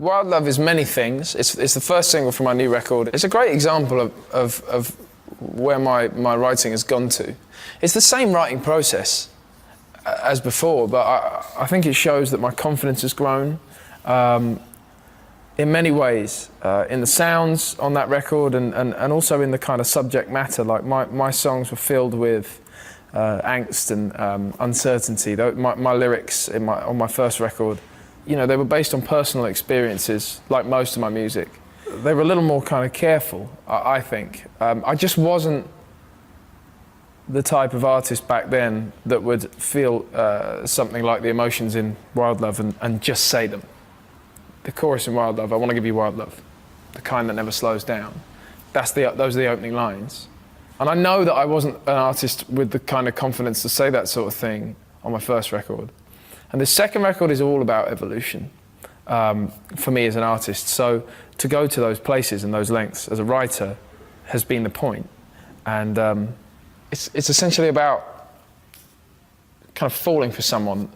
Wild Love is many things. It's the first single from my new record. It's a great example of where my writing has gone to. It's the same writing process as before, but I think it shows that my confidence has grown in many ways, in the sounds on that record and also in the kind of subject matter. Like my songs were filled with angst and uncertainty. My lyrics on my first record, you know, they were based on personal experiences, like most of my music. They were a little more kind of careful, I think. I just wasn't the type of artist back then that would feel something like the emotions in Wild Love and just say them. The chorus in Wild Love, I want to give you wild love, the kind that never slows down. Those are the opening lines. And I know that I wasn't an artist with the kind of confidence to say that sort of thing on my first record. And the second record is all about evolution for me as an artist. So to go to those places and those lengths as a writer has been the point. And it's essentially about kind of falling for someone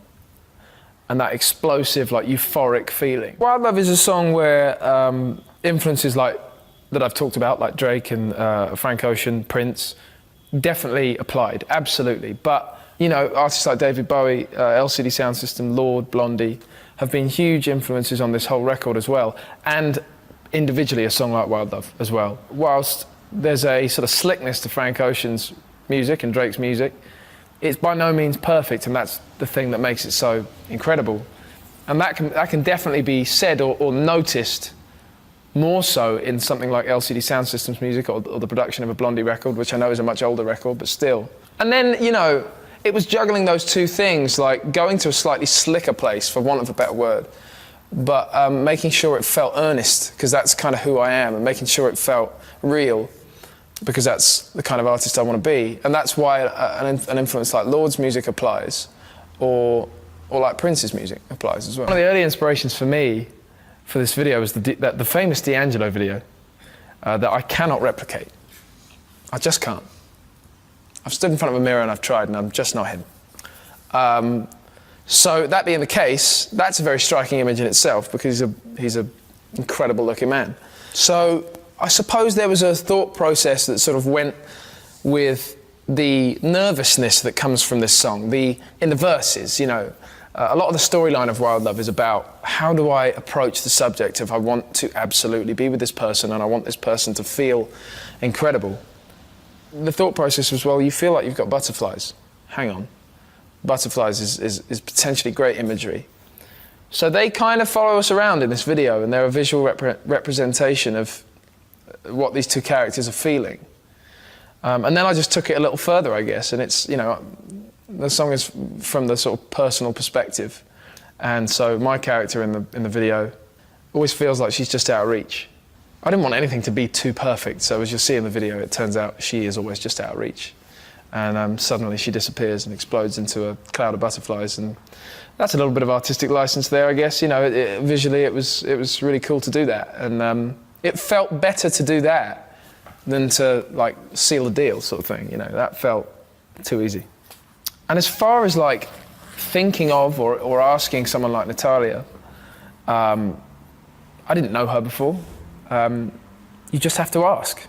and that explosive, like euphoric feeling. Wild Love is a song where influences like that I've talked about, like Drake and Frank Ocean, Prince, definitely applied, absolutely. But you know, artists like David Bowie, LCD Sound System, Lord, Blondie, have been huge influences on this whole record as well, and individually a song like Wild Love as well. Whilst there's a sort of slickness to Frank Ocean's music and Drake's music, it's by no means perfect, and that's the thing that makes it so incredible. And that can definitely be said or noticed more so in something like LCD Sound System's music or the production of a Blondie record, which I know is a much older record, but still. And then, you know, it was juggling those two things, like going to a slightly slicker place, for want of a better word, but making sure it felt earnest, because that's kind of who I am, and making sure it felt real, because that's the kind of artist I want to be. And that's why an influence like Lord's music applies, or like Prince's music applies as well. One of the early inspirations for me for this video was the famous D'Angelo video that I cannot replicate. I just can't. I've stood in front of a mirror and I've tried, and I'm just not him. So that being the case, that's a very striking image in itself, because he's an incredible looking man. So I suppose there was a thought process that sort of went with the nervousness that comes from this song. In the verses, you know, a lot of the storyline of Wild Love is about how do I approach the subject if I want to absolutely be with this person and I want this person to feel incredible. The thought process was, well, you feel like you've got butterflies. Hang on. Butterflies is potentially great imagery. So they kind of follow us around in this video, and they're a visual representation of what these two characters are feeling. And then I just took it a little further, I guess, and it's, you know, the song is from the sort of personal perspective. And so my character in the video always feels like she's just out of reach. I didn't want anything to be too perfect, so as you'll see in the video, it turns out she is always just out of reach. And suddenly she disappears and explodes into a cloud of butterflies, and that's a little bit of artistic license there, I guess. You know, visually it was really cool to do that, and it felt better to do that than to like seal a deal sort of thing. You know, that felt too easy. And as far as like thinking of or asking someone like Natalia, I didn't know her before. You just have to ask.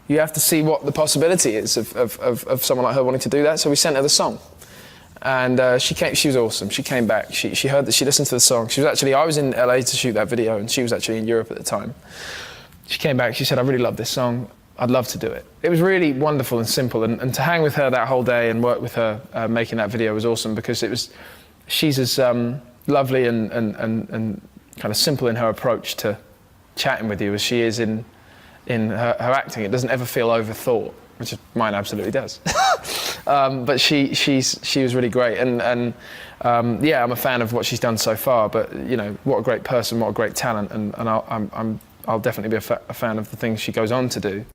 You have to see what the possibility is of someone like her wanting to do that. So we sent her the song, and she came. She was awesome. She came back. She heard that. She listened to the song. I was in LA to shoot that video, and she was actually in Europe at the time. She came back. She said, "I really love this song. I'd love to do it." It was really wonderful and simple, and to hang with her that whole day and work with her making that video was awesome, because she's as lovely and kind of simple in her approach to chatting with you as she is in her acting. It doesn't ever feel overthought, which mine absolutely does. But she was really great, and yeah, I'm a fan of what she's done so far. But you know, what a great person, what a great talent, and I'll definitely be a fan of the things she goes on to do.